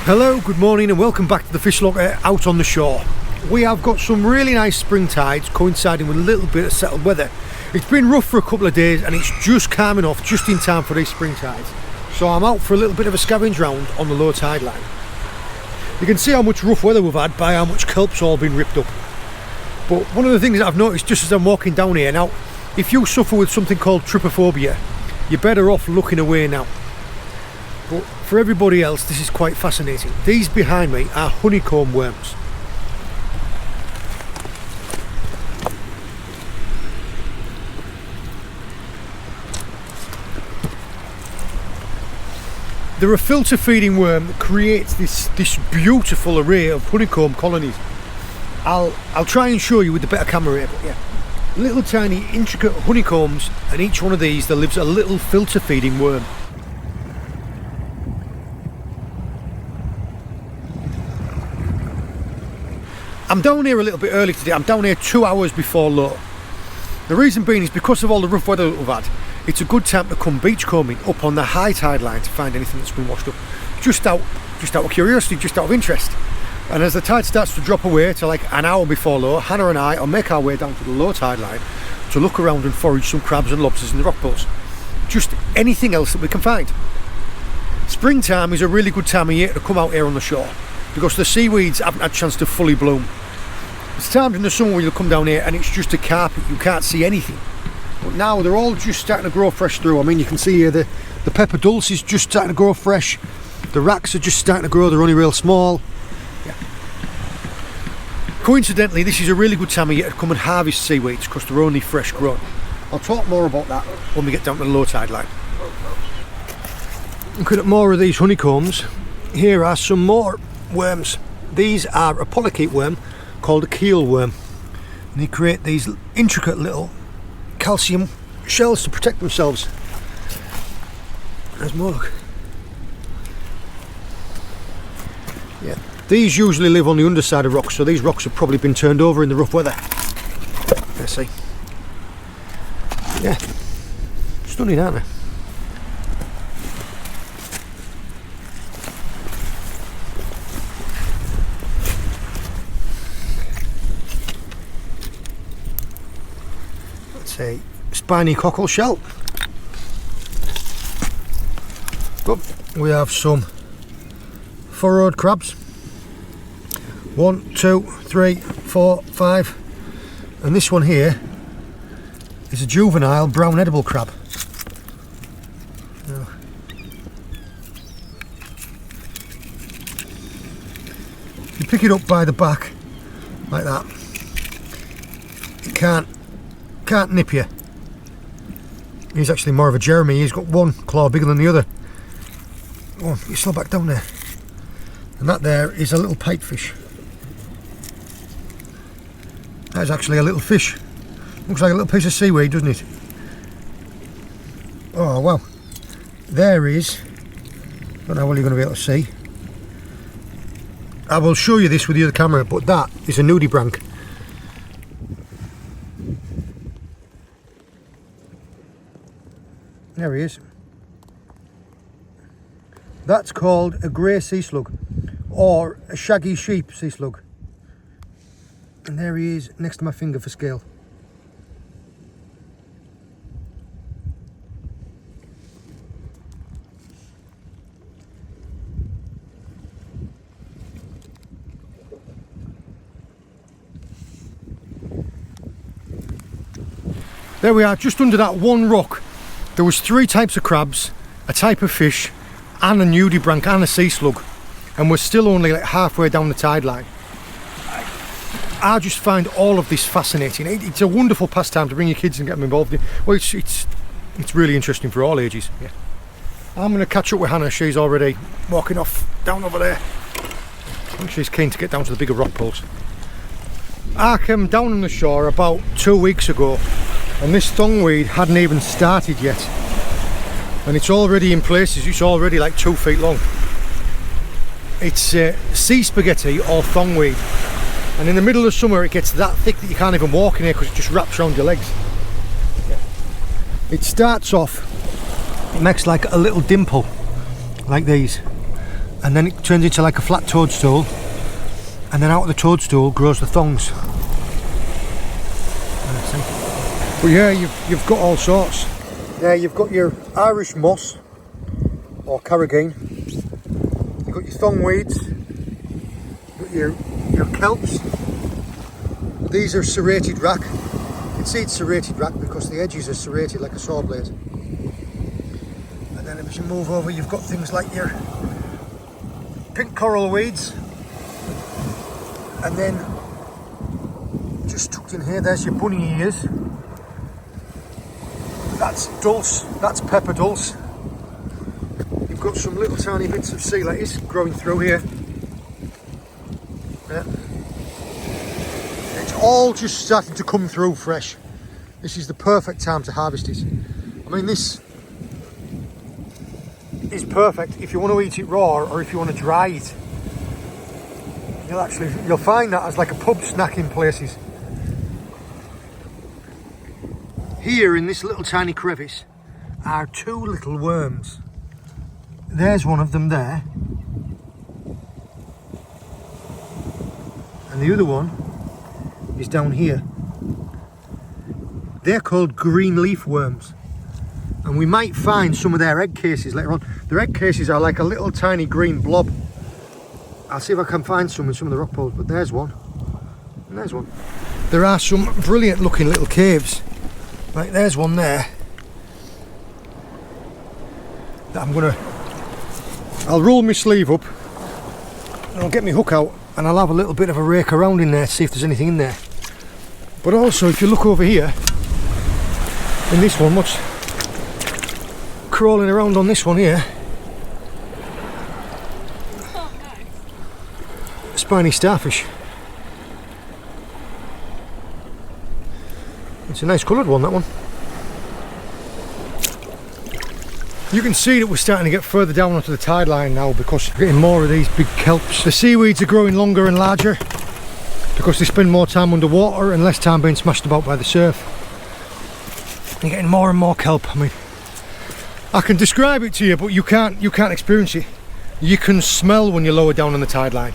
Hello, good morning and welcome back to the Fish Locker out on the shore. We have got some really nice spring tides coinciding with a little bit of settled weather. It's been rough for a couple of days and it's just calming off just in time for these spring tides. So I'm out for a little bit of a scavenge round on the low tide line. You can see how much rough weather we've had by how much kelp's all been ripped up. But one of the things that I've noticed just as I'm walking down here now, if you suffer with something called trypophobia, you're better off looking away now. But for everybody else, this is quite fascinating. These behind me are honeycomb worms. They're a filter feeding worm that creates this beautiful array of honeycomb colonies. I'll try and show you with the better camera here, but yeah. Little tiny intricate honeycombs, and each one of these there lives a little filter feeding worm. I'm down here a little bit early today. I'm down here 2 hours before low. The reason being is because of all the rough weather that we've had, it's a good time to come beachcombing up on the high tide line to find anything that's been washed up. Just out of curiosity, just out of interest. And as the tide starts to drop away to like an hour before low, Hannah and I will make our way down to the low tide line to look around and forage some crabs and lobsters in the rock pools. Just anything else that we can find. Springtime is a really good time of year to come out here on the shore because the seaweeds haven't had a chance to fully bloom. It's times in the summer when you come down here and it's just a carpet, you can't see anything. But now they're all just starting to grow fresh through. I mean, you can see here the pepper dulce is just starting to grow fresh. The racks are just starting to grow, they're only real small. Yeah. Coincidentally, this is a really good time of year to come and harvest seaweeds because they're only fresh grown. I'll talk more about that when we get down to the low tide line. Looking at more of these honeycombs, here are some more worms. These are a polychaete worm called a keel worm, and they create these intricate little calcium shells to protect themselves. There's more, look. Yeah, these usually live on the underside of rocks, so these rocks have probably been turned over in the rough weather. Let's see. Yeah, stunning, aren't they? A spiny cockle shell. But we have some furrowed crabs. 1, 2, 3, 4, 5, and this one here is a juvenile brown edible crab. Now, if you pick it up by the back like that, it can't nip you. He's actually more of a Jeremy. He's got one claw bigger than the other. Oh, you slow back down there. And that there is a little pipefish. That is actually a little fish. Looks like a little piece of seaweed, doesn't it? Oh wow. There is, I don't know what you're going to be able to see. I will show you this with the other camera, but that is a nudibranch. There he is. That's called a grey sea slug or a shaggy sheep sea slug. And there he is next to my finger for scale. There we are, just under that one rock. There was 3 types of crabs, a type of fish, and a nudibranch and a sea slug, and we're still only like halfway down the tide line. I just find all of this fascinating. It's a wonderful pastime to bring your kids and get them involved in. Well, it's really interesting for all ages. Yeah. I'm going to catch up with Hannah. She's already walking off down over there. I think she's keen to get down to the bigger rock pools. I came down on the shore about 2 weeks ago, and this thongweed hadn't even started yet, and it's already in places. It's already like 2 feet long. It's sea spaghetti or thongweed, and in the middle of summer it gets that thick that you can't even walk in here because it just wraps around your legs. Yeah. It starts off, it makes like a little dimple like these, and then it turns into like a flat toadstool, and then out of the toadstool grows the thongs. But yeah, you've got all sorts. Yeah, you've got your Irish moss or carrageen, you've got your thongweeds, you've got your kelps. These are serrated rack. You can see it's serrated rack because the edges are serrated like a saw blade. And then as you move over, you've got things like your pink coral weeds, and then just tucked in here, there's your bunny ears. That's dulse, that's pepper dulse. You've got some little tiny bits of sea lettuce growing through here. Yeah. It's all just starting to come through fresh. This is the perfect time to harvest it. I mean, this is perfect if you want to eat it raw or if you want to dry it. You'll find that as like a pub snack in places. Here in this little tiny crevice are two little worms. There's one of them there, and the other one is down here. They're called green leaf worms, and we might find some of their egg cases later on. Their egg cases are like a little tiny green blob. I'll see if I can find some in some of the rock pools, but there's one, and there's one. There are some brilliant looking little caves. Right, there's one there that I'll roll my sleeve up and I'll get my hook out and I'll have a little bit of a rake around in there to see if there's anything in there. But also, if you look over here in this one, what's crawling around on this one here? Spiny starfish. It's a nice coloured one, that one. You can see that we're starting to get further down onto the tide line now because we're getting more of these big kelps. The seaweeds are growing longer and larger because they spend more time underwater and less time being smashed about by the surf. You're getting more and more kelp. I mean, I can describe it to you, but you can't experience it. You can smell when you're lower down on the tide line.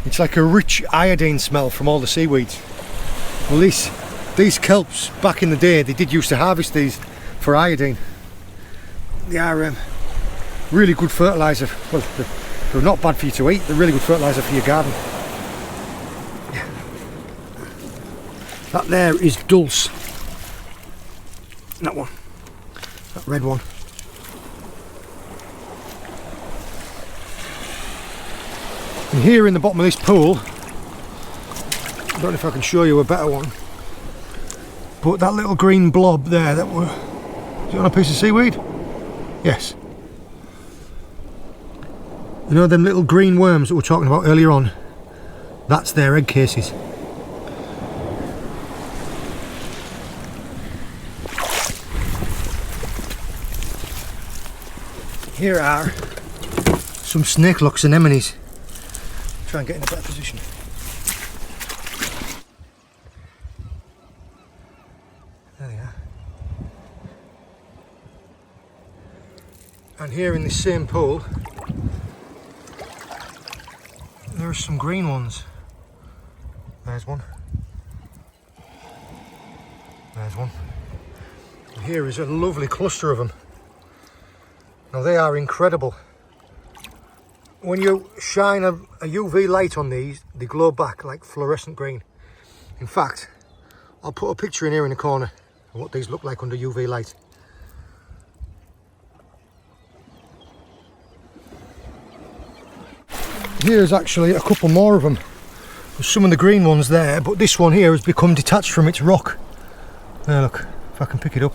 It's like a rich iodine smell from all the seaweeds. Well, these kelps, back in the day, they did used to harvest these for iodine. They are really good fertiliser. Well, they're not bad for you to eat, they're really good fertiliser for your garden. That there is dulse. That one. That red one. And here in the bottom of this pool, I don't know if I can show you a better one, but that little green blob there, is it on a piece of seaweed? Yes. You know them little green worms that we were talking about earlier on? That's their egg cases. Here are some snake-locks anemones. Try and get in a better position. There they are. And here in this same pool, there are some green ones. There's one. There's one. And here is a lovely cluster of them. Now they are incredible. When you shine a UV light on these, they glow back like fluorescent green. In fact, I'll put a picture in here in the corner of what these look like under UV light. Here's actually a couple more of them. There's some of the green ones there, but this one here has become detached from its rock. There, look, if I can pick it up.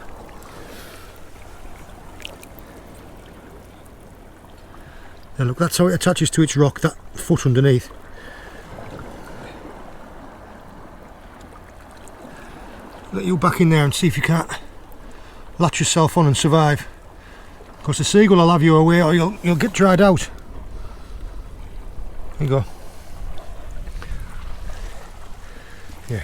There, look, that's how it attaches to its rock, that foot underneath. Let you back in there and see if you can't latch yourself on and survive. Because the seagull will have you away or you'll get dried out. There you go. Yeah.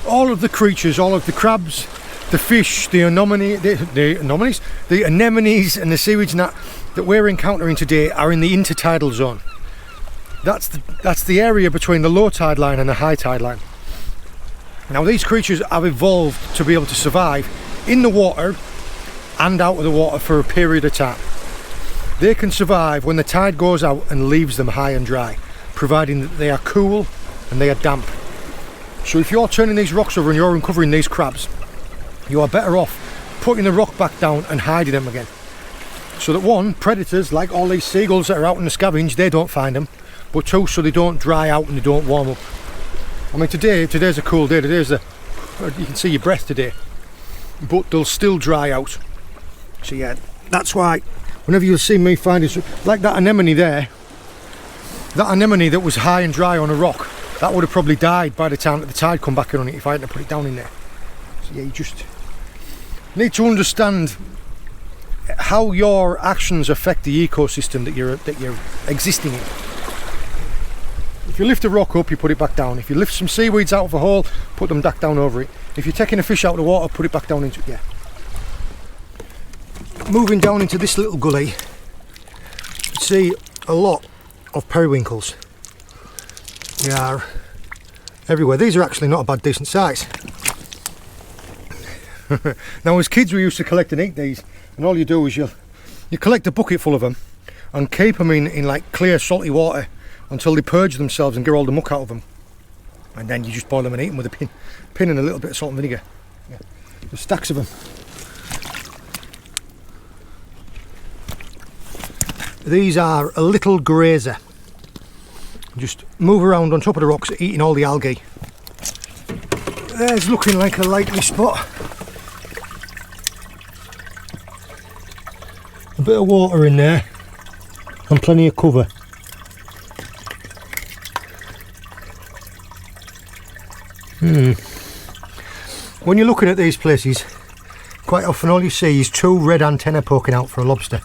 All of the creatures, all of the crabs, the fish, the anemones and the seaweeds and that we're encountering today are in the intertidal zone. That's the area between the low tide line and the high tide line. Now these creatures have evolved to be able to survive in the water and out of the water for a period of time. They can survive when the tide goes out and leaves them high and dry, providing that they are cool and they are damp. So if you're turning these rocks over and you're uncovering these crabs, you are better off putting the rock back down and hiding them again. So that one, predators like all these seagulls that are out in the scavenge, they don't find them, but two, so they don't dry out and they don't warm up. I mean today's a cool day, you can see your breath today, but they'll still dry out. So yeah, that's why whenever you see me finding, like that anemone there, that anemone that was high and dry on a rock, that would have probably died by the time that the tide come back in on it if I hadn't put it down in there. So yeah, you just need to understand how your actions affect the ecosystem that you're existing in. If you lift a rock up, you put it back down. If you lift some seaweeds out of a hole, put them back down over it. If you're taking a fish out of the water, put it back down into it. Yeah. Moving down into this little gully, you see a lot of periwinkles. They are everywhere. These are actually not a bad decent size. Now as kids we used to collect and eat these, and all you do is you collect a bucket full of them and keep them in like clear salty water until they purge themselves and get all the muck out of them, and then you just boil them and eat them with a pin and a little bit of salt and vinegar. Yeah. There's stacks of them. These are a little grazer. Just move around on top of the rocks eating all the algae. There's looking like a likely spot. A bit of water in there and plenty of cover. When you're looking at these places, quite often all you see is two red antennae poking out for a lobster.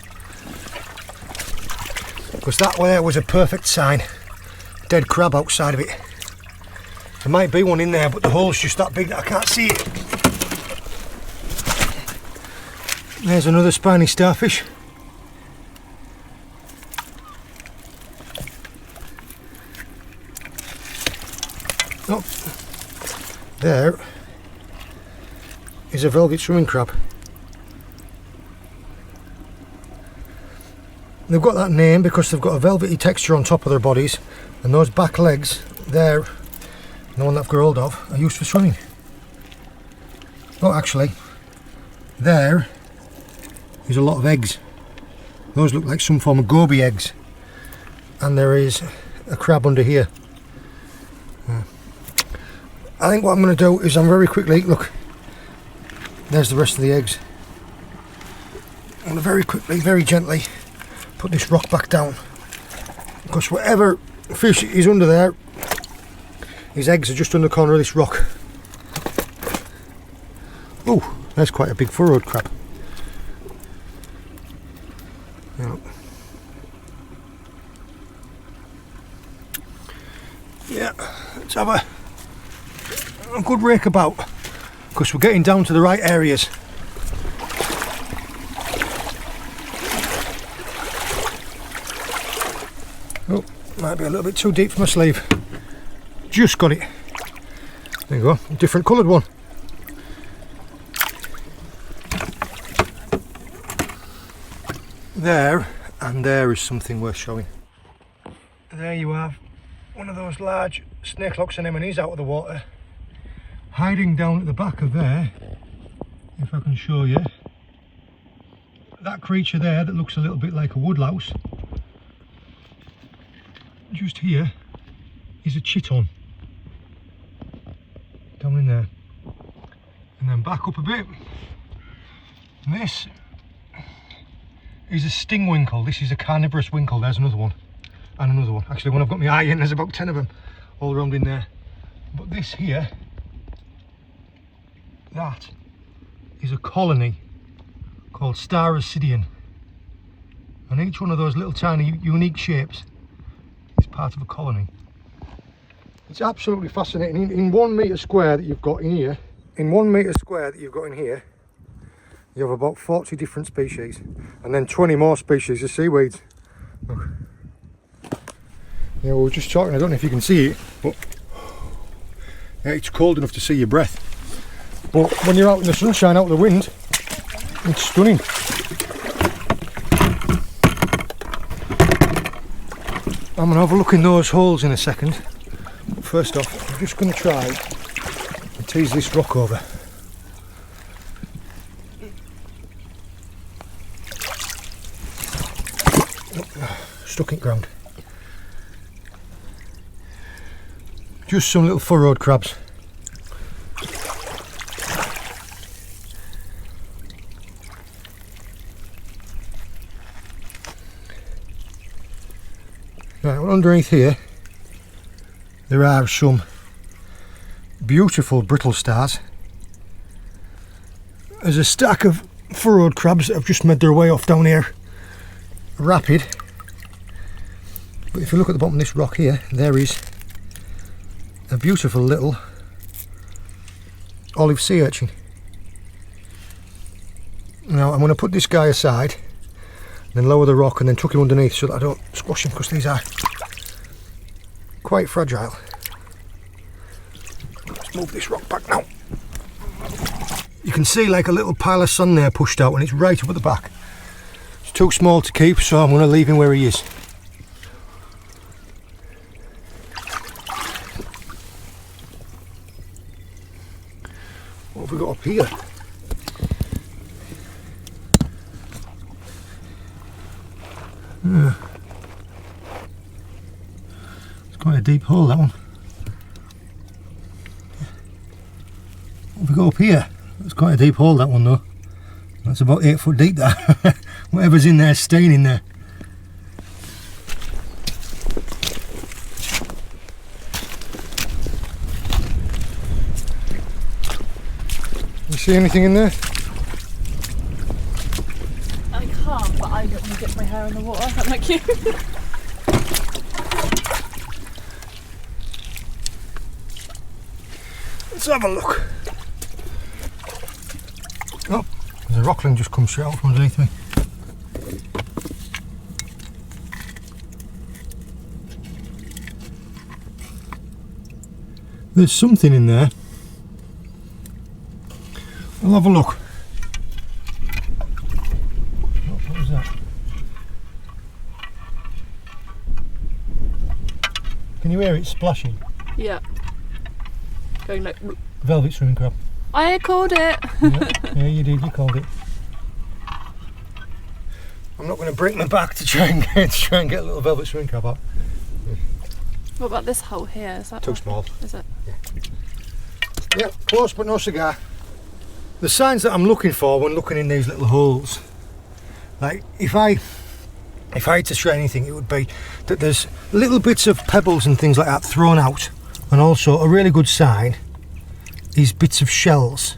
Because that there was a perfect sign. Dead crab outside of it. There might be one in there, but the hole's just that big that I can't see it. There's another spiny starfish. Oh, there is a velvet swimming crab. They've got that name because they've got a velvety texture on top of their bodies, and those back legs there, the one that I've got hold of, are used for swimming. Oh, actually, there is a lot of eggs. Those look like some form of goby eggs, and there is a crab under here. I think what I'm going to do is I'm very quickly, look, there's the rest of the eggs. I'm going to very quickly, very gently put this rock back down, because whatever fish is under there, his eggs are just under the corner of this rock. Oh, there's quite a big furrowed crab. Yeah, let's have a good rake about, because we're getting down to the right areas. Oh, might be a little bit too deep for my sleeve. Just got it. There you go, a different coloured one. There, and there is something worth showing. There you have one of those large snake-locks anemones out of the water, hiding down at the back of there, if I can show you. That creature there that looks a little bit like a woodlouse, just here is a chiton, down in there. And then back up a bit, and this is a sting winkle. This is a carnivorous winkle. There's another one, and another one. Actually, when I've got my eye in, there's about 10 of them all around in there. But this here, that is a colony called Star Ascidian, and each one of those little tiny unique shapes is part of a colony. It's absolutely fascinating. In 1 metre square that you've got in here, in 1 metre square that you've got in here, you have about 40 different species, and then 20 more species of seaweeds. Look. Yeah, we were just talking, I don't know if you can see it, but yeah, it's cold enough to see your breath. But when you're out in the sunshine, out of the wind, it's stunning. I'm going to have a look in those holes in a second. But first off, I'm just going to try and tease this rock over. Stuck in ground. Just some little furrowed crabs. Right, well, underneath here there are some beautiful brittle stars. There's a stack of furrowed crabs that have just made their way off down here rapid. But if you look at the bottom of this rock here, there is a beautiful little olive sea urchin. Now I'm going to put this guy aside, then lower the rock and then tuck him underneath so that I don't squash him, because these are quite fragile. Let's move this rock back now. You can see like a little pile of sand there pushed out, and it's right up at the back. It's too small to keep, so I'm going to leave him where he is. What have we got up here? It's quite a deep hole, that one. What have we got up here? It's quite a deep hole, that one though. That's about 8 foot deep, that. Whatever's in there is staying in there. You see anything in there? I can't, but I don't want to dip my hair in the water. I'm like you. Let's have a look. Oh, there's a rockling just come straight out from underneath me. There's something in there. We'll have a look. Oh, what was that? Can you hear it splashing? Yeah. Going like. Velvet swimming crab. I called it. Yeah, you did. You called it. I'm not going to break my back to try and get a little velvet swimming crab out. What about this hole here? Is that Too small. Is it? Yeah, close but no cigar. The signs that I'm looking for when looking in these little holes, like if I had to try anything, it would be that there's little bits of pebbles and things like that thrown out, and also a really good sign is bits of shells.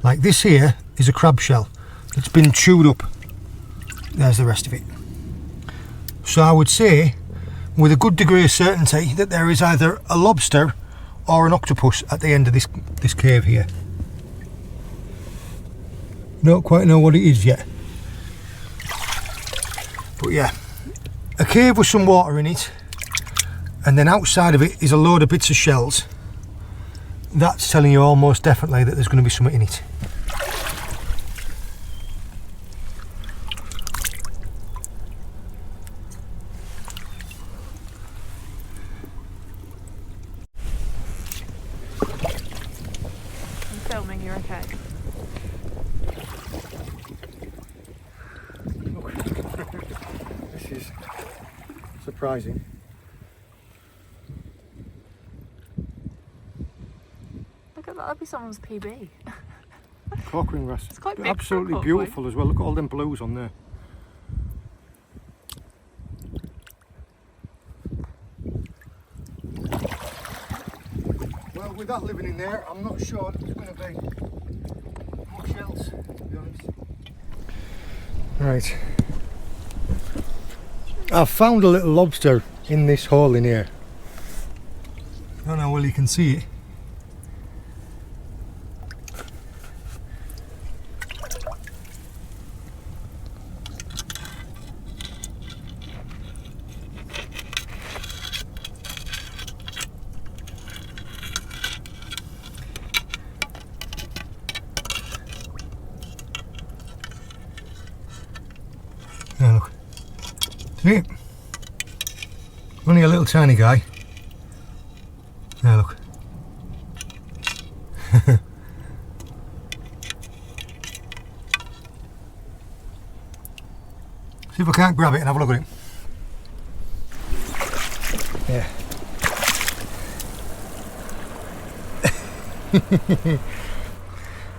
Like this here is a crab shell that's been chewed up. There's the rest of it. So I would say with a good degree of certainty that there is either a lobster or an octopus at the end of this cave here. Don't quite know what it is yet. But yeah, a cave with some water in it, and then outside of it is a load of bits of shells. That's telling you almost definitely that there's going to be something in it. I'm filming, you're okay. This is surprising. Look at that, that'd be someone's PB. Cork ring wrasse. It's quite big. Absolutely for a beautiful as well. Look at all them blues on there. Well, with that living in there, I'm not sure that there's going to be much else, to be honest. Right. I've found a little lobster in this hole in here. I don't know how well you can see it. See? Only a little tiny guy. There, look. See if I can't grab it and have a look at it. Yeah.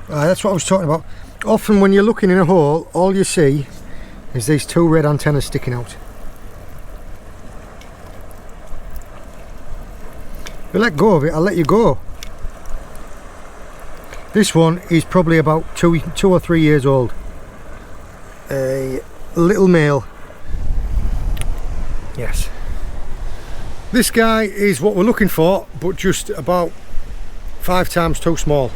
That's what I was talking about. Often when you're looking in a hole, all you see is these two red antennas sticking out. If you let go of it, I'll let you go. This one is probably about two or 3 years old. A little male. Yes. This guy is what we're looking for, but just about 5 times too small.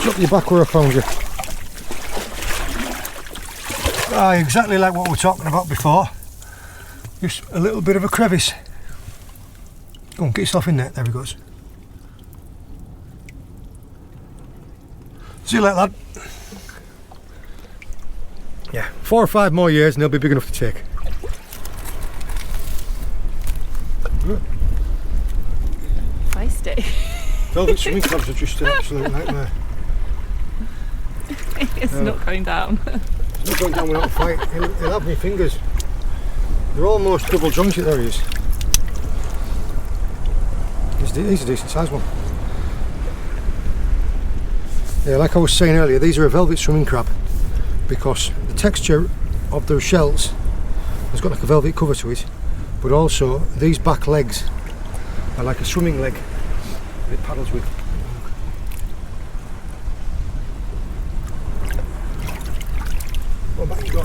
Drop your back where I found you. Exactly like what we were talking about before. Just a little bit of a crevice. Go on, get yourself in there. There he goes. See you later, lad. Yeah, 4 or 5 more years and they'll be big enough to take. Feisty. Velvet swimming crabs are just an absolute nightmare. It's not going down. It's not going down without a fight. He'll have me fingers. They're almost double jointed. There he is. He's a decent sized one. Yeah, like I was saying earlier, these are a velvet swimming crab because the texture of their shells has got like a velvet cover to it, but also these back legs are like a swimming leg that it paddles with. Oh, back you go.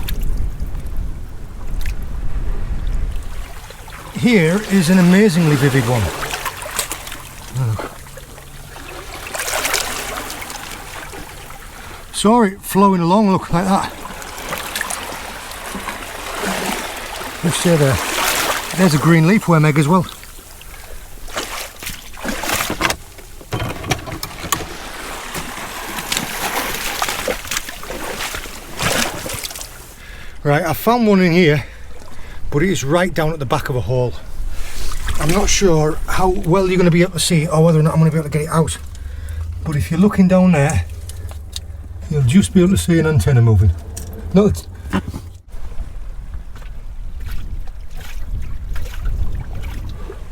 Here is an amazingly vivid one. Oh. Saw it flowing along, look, like that. Just stay there. There's a green leafworm egg as well. Right, I found one in here, but it is right down at the back of a hole. I'm not sure how well you're going to be able to see it or whether or not I'm going to be able to get it out. But if you're looking down there, you'll just be able to see an antenna moving. No, it's...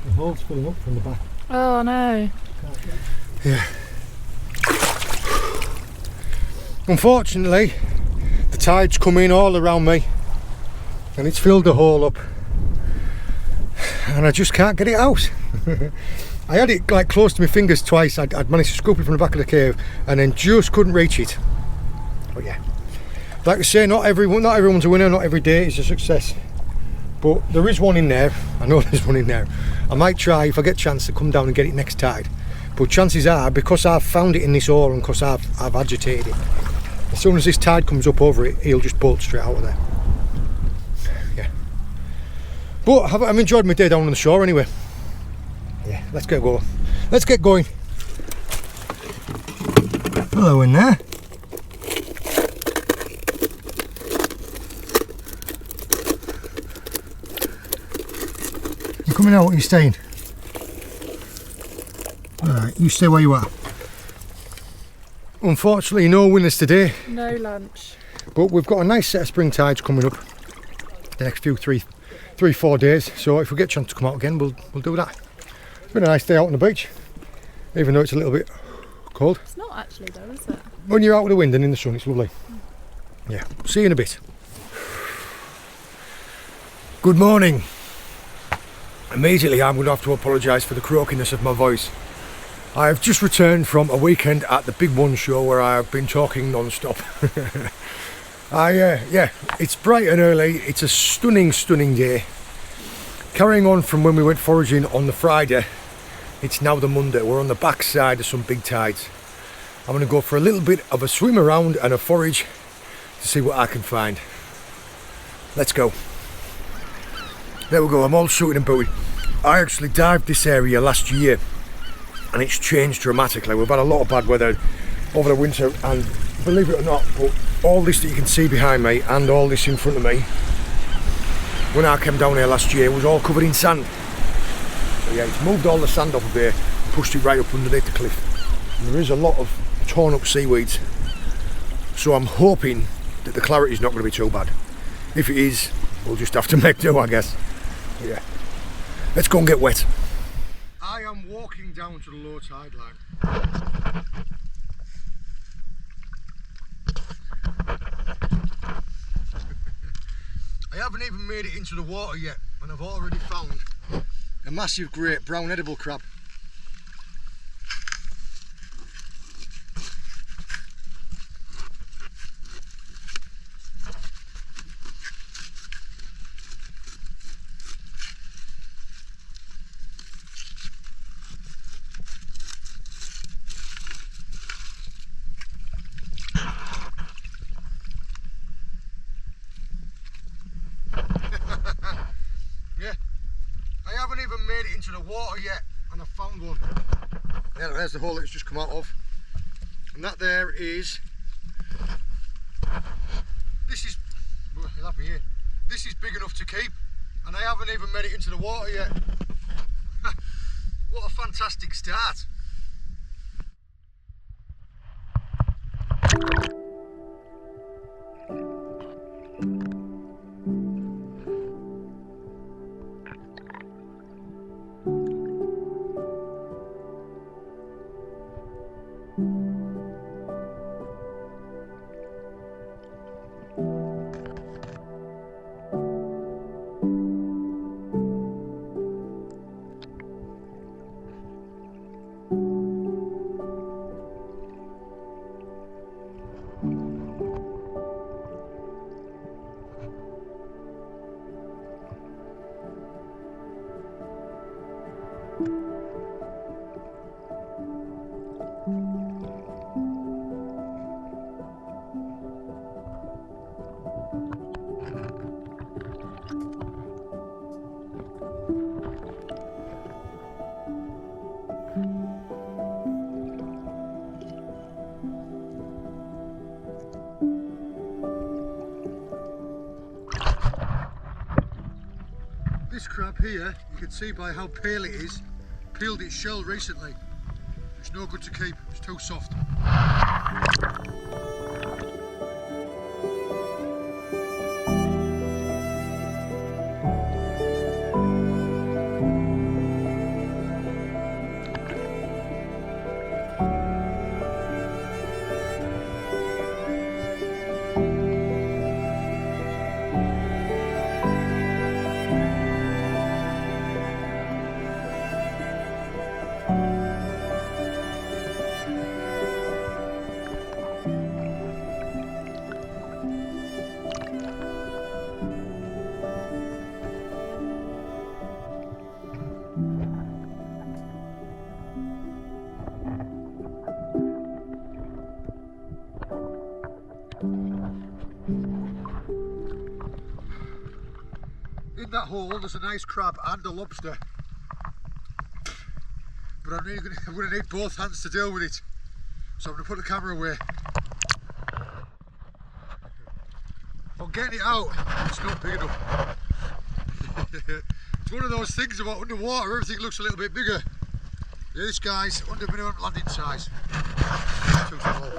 The hole's filling up from the back. Oh no. Yeah. Unfortunately, the tide's come in all around me and it's filled the hole up and I just can't get it out. I had it like close to my fingers twice. I'd managed to scoop it from the back of the cave and then just couldn't reach it. But yeah, like I say, not everyone's a winner, not every day is a success. But there is one in there. I know there's one in there. I might try, if I get a chance, to come down and get it next tide. But chances are, because I've found it in this hole and because I've agitated it, as soon as this tide comes up over it, he'll just bolt straight out of there. Yeah. But I've enjoyed my day down on the shore anyway. Yeah, let's get going. Let's get going. Hello in there. You coming out or are you staying? Alright, you stay where you are. Unfortunately, no winners today. No lunch. But we've got a nice set of spring tides coming up the next few 3-4 days. So if we get a chance to come out again, we'll do that. It's been a nice day out on the beach, even though it's a little bit cold. It's not actually though, is it? When you're out with the wind and in the sun, it's lovely. Yeah, see you in a bit. Good morning. Immediately I'm going to have to apologise for the croakiness of my voice. I have just returned from a weekend at the Big One show where I have been talking non-stop. Yeah, it's bright and early. It's a stunning day. Carrying on from when we went foraging on the Friday, it's now the Monday. We're on the backside of some big tides. I'm going to go for a little bit of a swim around and a forage to see what I can find. Let's go. There we go, I'm all shooting and booting. I actually dived this area last year and it's changed dramatically. We've had a lot of bad weather over the winter, and believe it or not, but all this that you can see behind me and all this in front of me, when I came down here last year, was all covered in sand. So yeah, it's moved all the sand off of here and pushed it right up underneath the cliff. And there is a lot of torn up seaweeds, so I'm hoping that the clarity is not going to be too bad. If it is, we'll just have to make do, I guess. But yeah, let's go and get wet. I am walking down to the low tide line. I haven't even made it into the water yet, and I've already found a massive great brown edible crab. Yeah, I haven't even made it into the water yet, and I found one. Yeah, there's the hole that it's just come out of, and that there is. This is. You'll have me here. This is big enough to keep, and I haven't even made it into the water yet. What a fantastic start! This crab here, you can see by how pale it is, peeled its shell recently. It's no good to keep, it's too soft. In that hole there's a nice crab and a lobster, but I'm going to need both hands to deal with it, so I'm going to put the camera away. But getting it out, it's not big enough. It's one of those things about underwater, everything looks a little bit bigger. Yeah, this guy's under minimum landing size. Too small.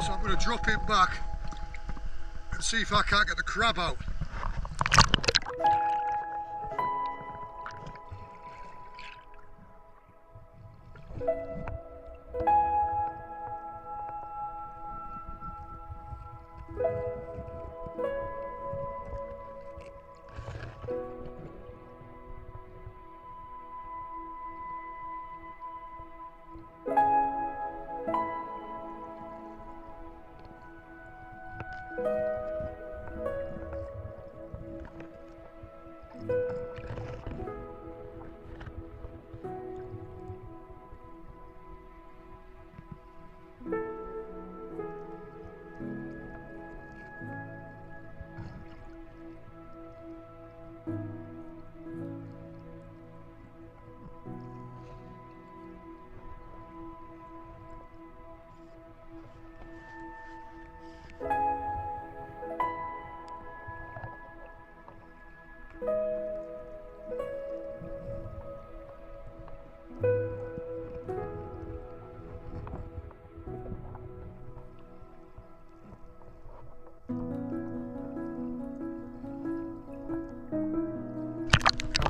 So I'm going to drop him back and see if I can't get the crab out.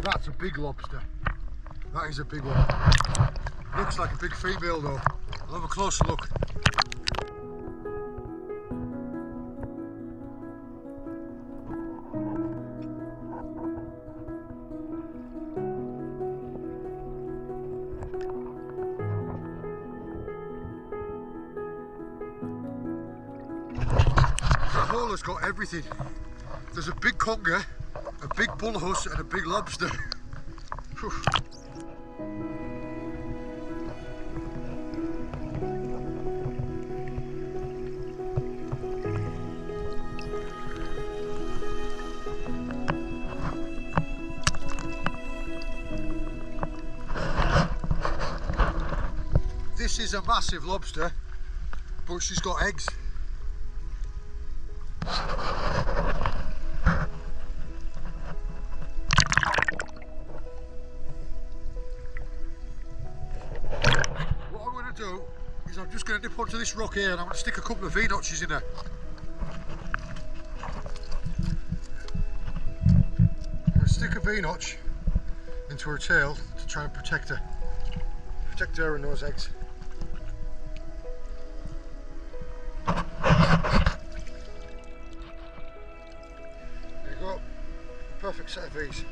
That's a big lobster. That is a big one. Looks like a big female though. I'll have a closer look. The hole has got everything. There's a big conger, a big bullhuss and a big lobster. Whew. This is a massive lobster, but she's got eggs. What I'm going to do is I'm just going to nip onto this rock here and I'm going to stick a couple of V-notches in her. I'm going to stick a V-notch into her tail to try and protect her. Protect her and those eggs. There you go. Perfect set of V's.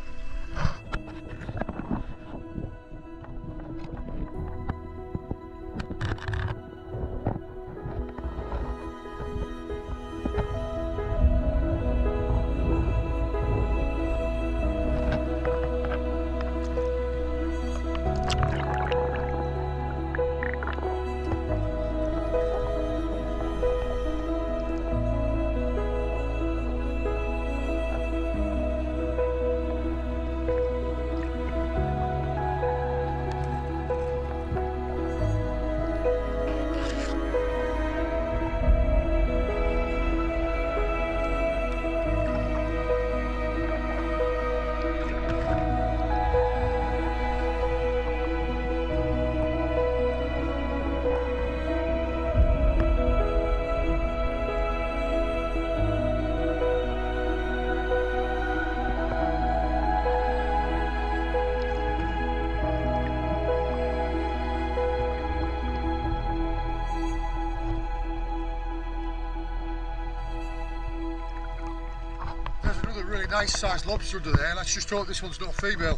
Really nice sized lobster under there. Let's just hope this one's not a female.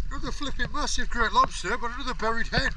Another flipping massive great lobster, but another buried head.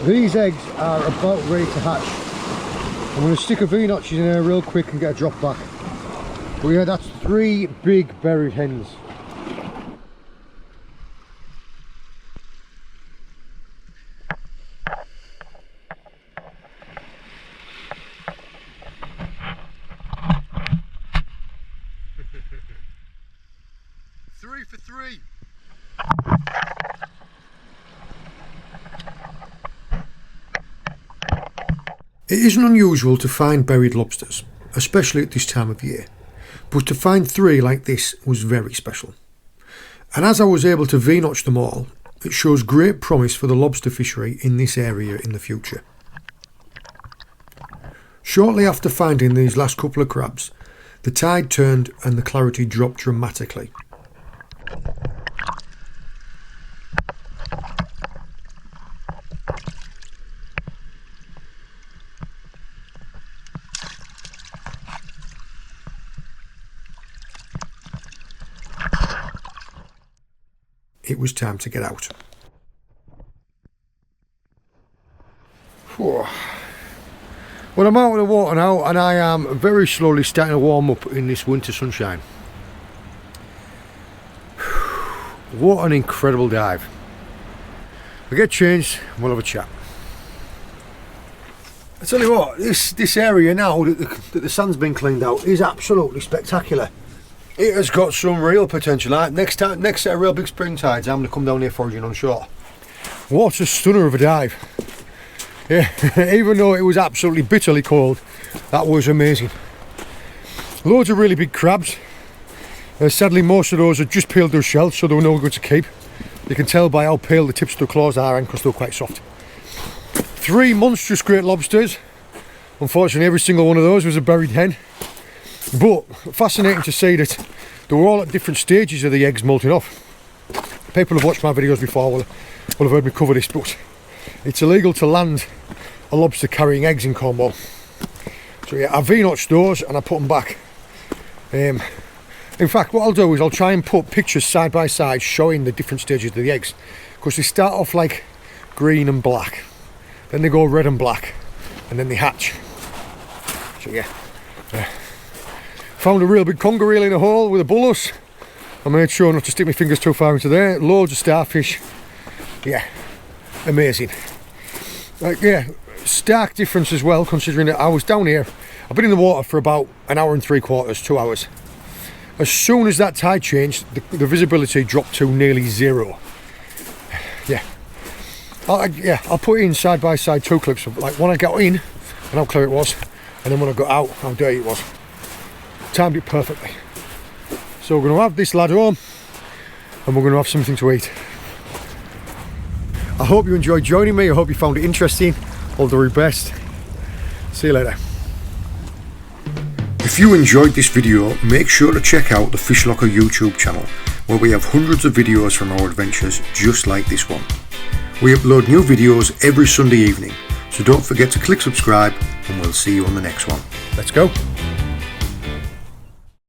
These eggs are about ready to hatch. I'm going to stick a V-notch in there real quick and get a drop back. But yeah, that's 3 big buried hens. Three for 3. It isn't unusual to find buried lobsters, especially at this time of year, but to find 3 like this was very special. And as I was able to V-notch them all, it shows great promise for the lobster fishery in this area in the future. Shortly after finding these last couple of crabs, the tide turned and the clarity dropped dramatically. It was time to get out. Well, I'm out of the water now and I am very slowly starting to warm up in this winter sunshine. What an incredible dive. We'll get changed and we'll have a chat. I tell you what, this area now that the sand's been cleaned out is absolutely spectacular. It has got some real potential. Next set of real big spring tides, I'm going to come down here foraging on shore. What a stunner of a dive. Yeah, even though it was absolutely bitterly cold, that was amazing. Loads of really big crabs. Sadly, most of those had just peeled their shells, so they were no good to keep. You can tell by how pale the tips of the claws are and because they're quite soft. 3 monstrous great lobsters. Unfortunately, every single one of those was a buried hen. But fascinating to see that they were all at different stages of the eggs molting off. People who've watched my videos before will have heard me cover this, but it's illegal to land a lobster carrying eggs in Cornwall. So yeah, I V-notched those and I put them back. In fact, what I'll do is I'll try and put pictures side by side showing the different stages of the eggs, because they start off like green and black, then they go red and black, and then they hatch. So yeah. Found a real big conger reel in a hole with a bullus. I made sure not to stick my fingers too far into there. Loads of starfish. Yeah, amazing. Yeah, stark difference as well, considering that I was down here. I've been in the water for about an hour and 3/4, 2 hours. As soon as that tide changed, the visibility dropped to nearly 0. Yeah. I'll put in side by side 2 clips of like when I got in and how clear it was, and then when I got out, how dirty it was. Timed it perfectly. So we're going to have this lad home and we're going to have something to eat. I hope you enjoyed joining me. I hope you found it interesting. All the very best. See you later. If you enjoyed this video, make sure to check out the Fish Locker YouTube channel, where we have hundreds of videos from our adventures just like this one. We upload new videos every Sunday evening, so don't forget to click subscribe and we'll see you on the next one. Let's go.